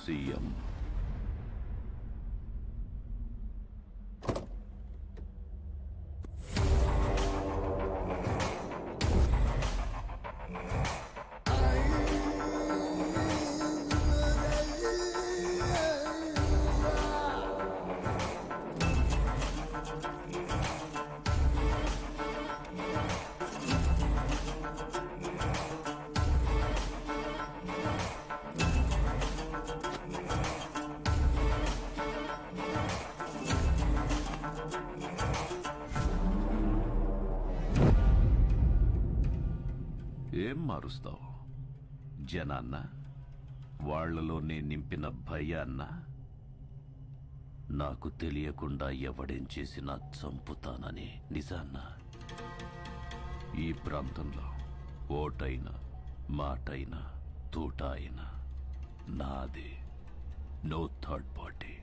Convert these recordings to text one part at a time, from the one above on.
CM. ఏం మారుస్తావు? జనాన్న, వాళ్లలోనే నింపిన భయాన్న? నాకు తెలియకుండా ఎవడేం చేసినా చంపుతానని నిజాన్న? ఈ ప్రాంతంలో ఓటైనా మాటైనా తూట అయినా నాదే. No third party.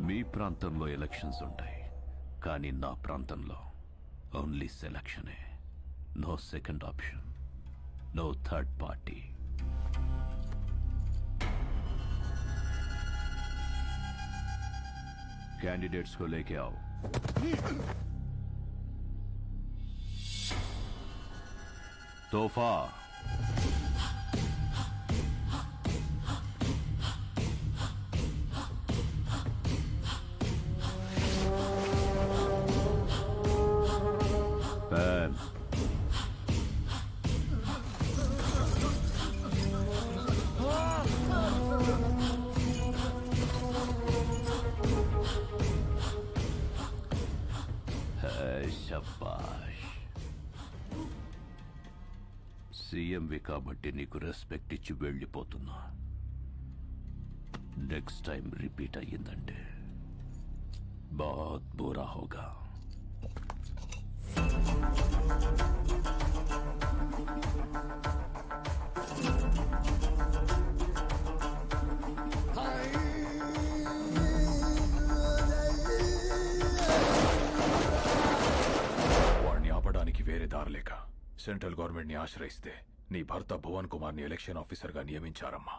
మీ ప్రాంతంలో ఎలక్షన్స్ ఉంటాయి, కానీ నా ప్రాంతంలో ఓన్లీ సెలక్షనే. No second option, no third party. Candidates को लेके आओ. तोहफा. पैन. శబాష్. సీఎంవి కాబట్టి నీకు రెస్పెక్ట్ ఇచ్చి వెళ్ళిపోతున్నా. నెక్స్ట్ టైం రిపీట్ అయ్యిందంటే बहुत बुरा होगा. వేరే దారిలేక సెంట్రల్ గవర్నమెంట్ ని ఆశ్రయిస్తే నీ భర్త భువన్ కుమార్ ని ఎలక్షన్ ఆఫీసర్ గా నియమించారమ్మా.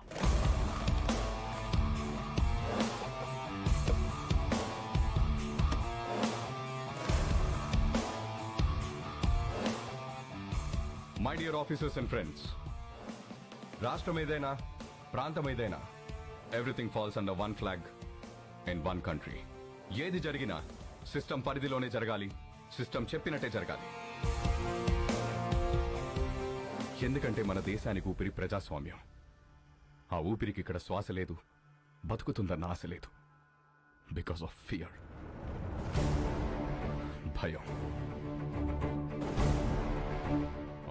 My dear officers and friends, రాష్ట్రం ఏదైనా ప్రాంతం ఏదైనా everything falls under one flag in one country. ఏది జరిగినా సిస్టమ్ పరిధిలోనే జరగాలి, సిస్టమ్ చెప్పినట్టే జరగాలి. ఎందుకంటే మన దేశానికి ఊపిరి ప్రజాస్వామ్యం. ఆ ఊపిరికి ఇక్కడ శ్వాస లేదు, బతుకుతుందన్న ఆశ లేదు. బికాస్ ఆఫ్ ఫియర్, భయం.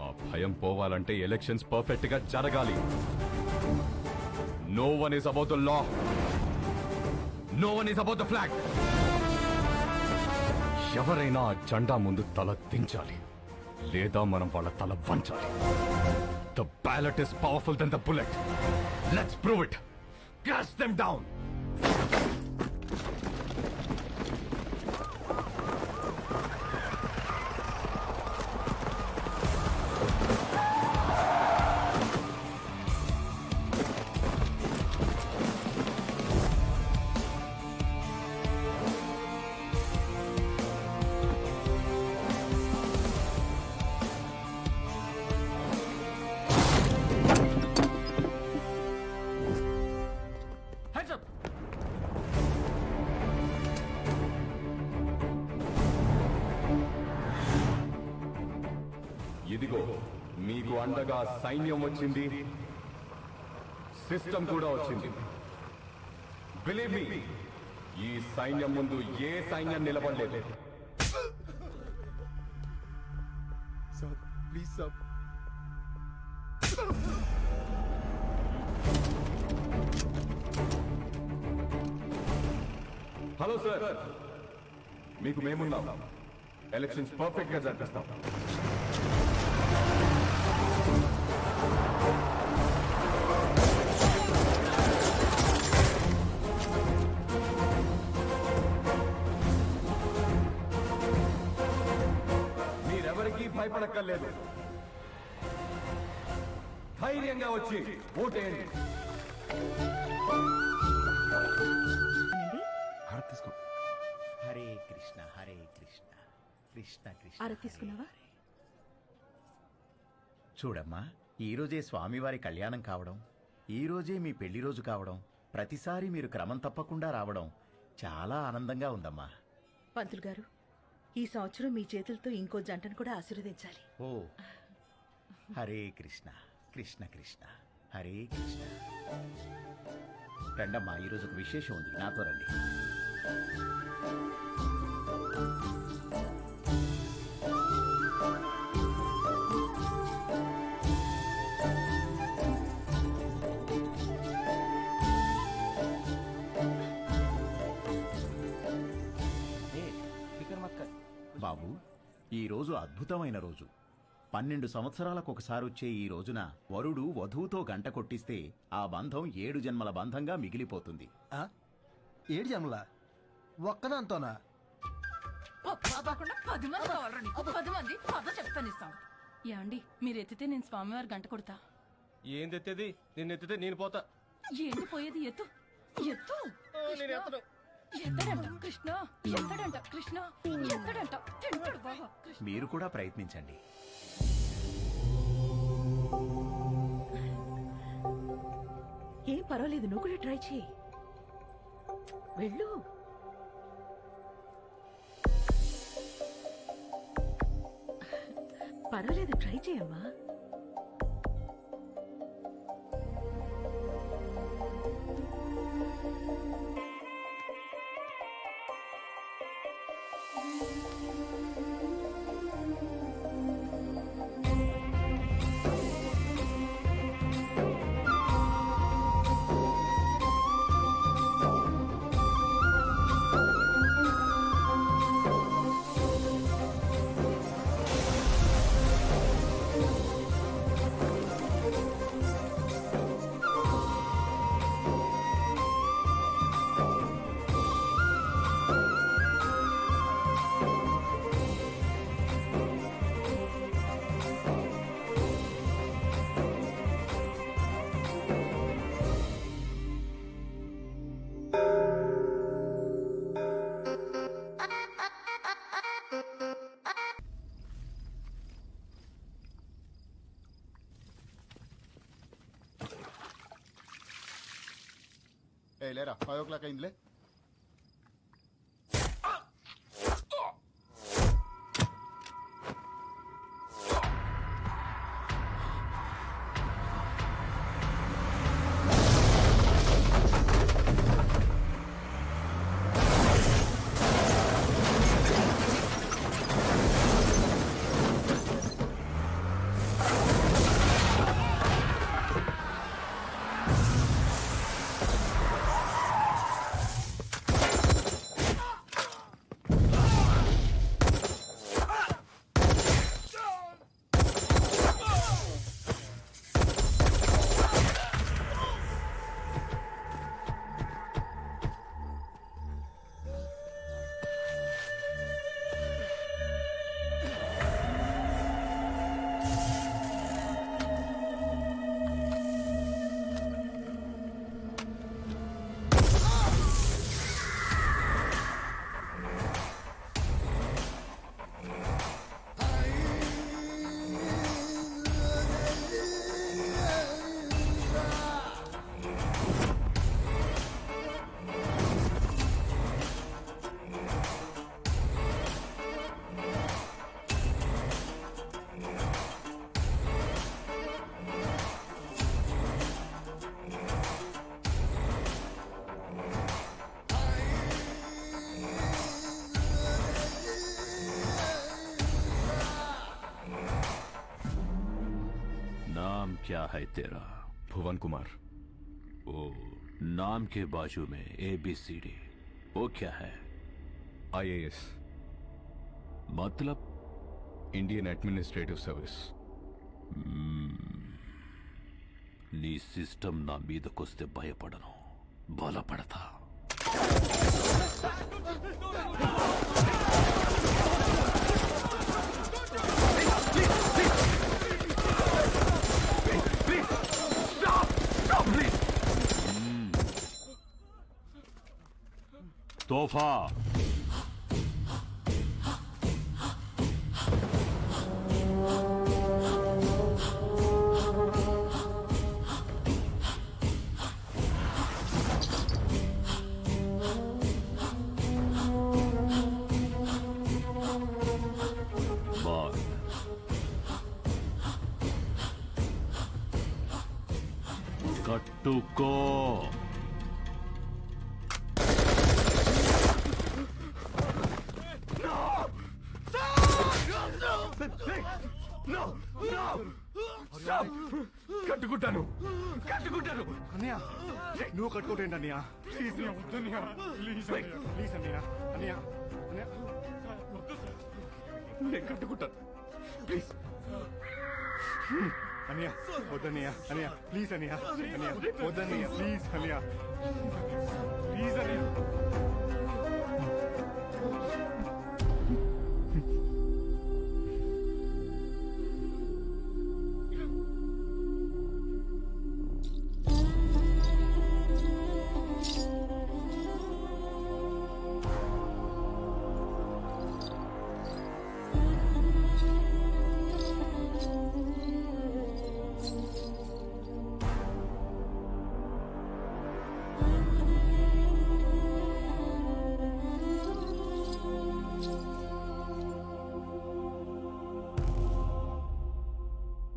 ఆ భయం పోవాలంటే ఎలక్షన్స్ పర్ఫెక్ట్ గా జరగాలి. No one is about the law, no one is about the flag. ఎవరైనా ఆ జెండా ముందు తల దించాలి, లేదా మనం వాళ్ళ తల వంచాలి. The ballot is powerful than the bullet. Let's prove it. Cast them down. ఇదిగో మీకు అండగా సైన్యం వచ్చింది, సిస్టమ్ కూడా వచ్చింది. బిలీవ్ మీ, ఈ సైన్యం ముందు ఏ సైన్యం నిలబడలేదు. Sir please sir. Hello sir, మీకు మేమున్నాం. ఎలక్షన్స్ పర్ఫెక్ట్ గా జరిపిస్తాం. మీరెవరికీ భయపడక్కర్లేదు. ధైర్యం ధైర్యంగా వచ్చి ఓటేయండి. హారతి తీసుకో. హరే కృష్ణ హరే కృష్ణ కృష్ణ కృష్ణ ఆరతి తీసుకున్నావా? చూడమ్మా, ఈ రోజే స్వామివారి కళ్యాణం కావడం, ఈ రోజే మీ పెళ్లి రోజు కావడం, ప్రతిసారి మీరు క్రమం తప్పకుండా రావడం చాలా ఆనందంగా ఉందమ్మా. పంతులు గారు, ఈ సంవత్సరం మీ చేతులతో ఇంకో జంటను కూడా ఆశీర్వదించాలి. ఓ హరే కృష్ణ కృష్ణ కృష్ణ హరే కృష్ణ. రండమ్మా, ఈరోజు ఒక విశేషం ఉంది, నాతో రండి. బాబు, ఈ రోజు అద్భుతమైన రోజు. 12 సంవత్సరాలకు ఒకసారి వచ్చే ఈ రోజున వరుడు వధువుతో గంట కొట్టిస్తే ఆ బంధం 7 జన్మల బంధంగా మిగిలిపోతుంది. 7 జన్మలా? ఒక్కదాంతోనా? కాకుండా 10 మంది కావాలండి. 10 మంది కథ చెప్తానిస్తాం. ఏమండి, మీరు ఎత్తితే నేను స్వామివారి గంట కొడతా. ఏంది ఎత్తేది? నిన్ను ఎత్తితే నేను పోతా. ఏంటి పోయేది? ఎత్తు ఎత్తు. ఎత్తడంట కృష్ణ, ఎత్తడంట కృష్ణ, ఎత్తడంట తింటాడు బాగా కృష్ణ. మీరు కూడా ప్రయత్నించండి. ఏం పర్వాలేదు, నువ్వు కూడా ట్రై చేయి. వెళ్ళు. పర్వాలేదు, ట్రై చేయమ్మా. లేరా, 5 o'clock అయిందిలే. क्या है तेरा? भुवन कुमार. ओ, नाम के बाजू में ABCD, वो क्या है? IAS. मतलब? Indian administrative service. నీ సిస్టమ్ నా మీదకొస్తే భయపడను, బలపడతా. తోఫా బాగ్ కట్టుకో కట్టుకుంటాను కట్టుకుంటాను అన్నయ్య నువ్వు కట్టుకోటేంటి అన్నయ్య ప్లీజ్ వద్దన్నయ్య ప్లీజ్ ప్లీజ్ అన్నయ్య అన్నయ్య అన్నయ్య నేను కట్టుకుంటాను ప్లీజ్ అన్నయ్య వద్దన్నయ్య అన్నయ్య ప్లీజ్ అన్నయ్య అన్నయ్య వద్దన్నయ్య ప్లీజ్ అన్నయ్య ప్లీజ్ అన్నయ్య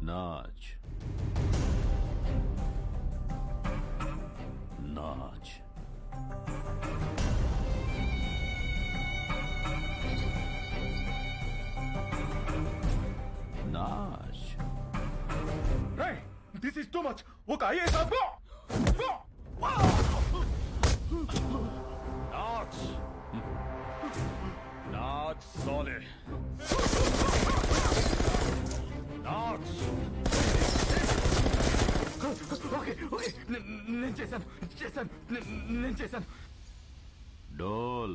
नाच नाच नाच దిస్ ఇస్ టూ మచ్ ఒక ఐఏఎస్ नाच नाच सोले नाच ఓకే ఓకే నేను చేశాను डोल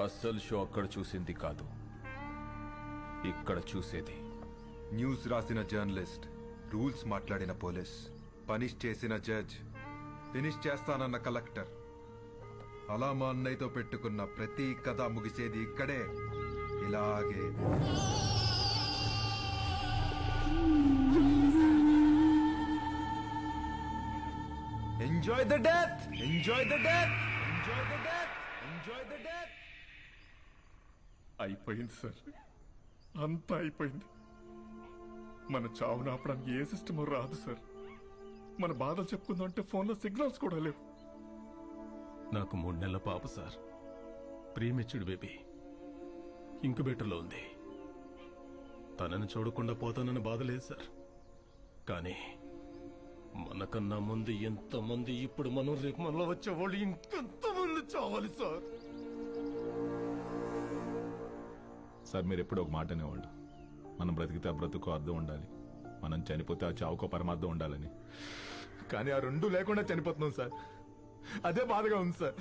అస్సలు షో అక్కడ చూసింది కాదు, ఇక్కడ చూసేది. న్యూస్ రాసిన జర్నలిస్ట్, రూల్స్ మాట్లాడిన పోలీస్, పనిష్ చేసిన జడ్జ్, ఫినిష్ చేస్తానన్న కలెక్టర్, అలా మా అన్నయ్యతో పెట్టుకున్న ప్రతి కథ ముగిసేది ఇక్కడే, ఇలాగే. Enjoy the death, enjoy the death, enjoy the death, enjoy the death. అయిపోయింది సార్, అంతా అయిపోయింది. మన చావును ఆపడానికి ఏ సిస్టమో రాదు సార్. మన బాధలు చెప్పుకుందంటే ఫోన్లో సిగ్నల్స్ కూడా లేవు. నాకు 3 నెలల పాప సార్, ప్రీమెచ్యూర్డ్ బేబీ, ఇంక్యుబేటర్లో ఉంది. తనని చూడకుండా పోతానని బాధ లేదు సార్, కానీ మనకన్నా ముందు ఎంతమంది, ఇప్పుడు మనం రేపు మనలో వచ్చేవాళ్ళు ఇంకెంతమంది చావాలి సార్. సార్ మీరు ఎప్పుడు ఒక మాట అనేవాళ్ళు, మనం బ్రతికితే ఆ బ్రతుకు అర్థం ఉండాలి, మనం చనిపోతే ఆ చావుకో పరమార్థం ఉండాలని. కానీ ఆ రెండు లేకుండా చనిపోతున్నాం సార్. అదే బాధగా ఉంది సార్.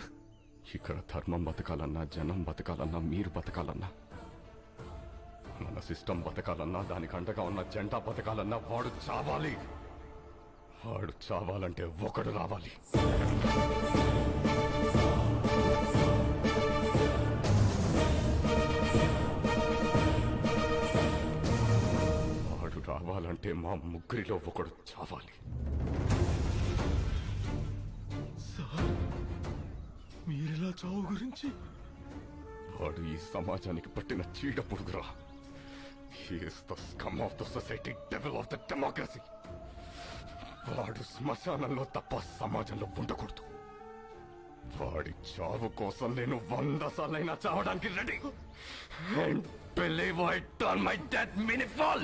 ఇక్కడ ధర్మం బతకాలన్నా, జనం బతకాలన్నా, మీరు బతకాలన్నా, మన సిస్టమ్ బతకాలన్నా, దానికి అండగా ఉన్న జెండా బతకాలన్నా వాడు చావాలి. వాడు చావాలంటే ఒకడు రావాలి. వాడు రావాలంటే మా ముగ్గురిలో ఒకడు చావాలి. సార్ మీరిలా చావు గురించి? వాడు ఈ సమాజానికి పట్టిన చీడ పురుగురా. He is the scum of the society, devil of the democracy. వాడు శ్మశానంలో తప్ప సమాజంలో ఉండకూడదు. వాడి చావు కోసం నేను 100 సార్లైనా చావడానికి ready. And believe I turn my death meaningful.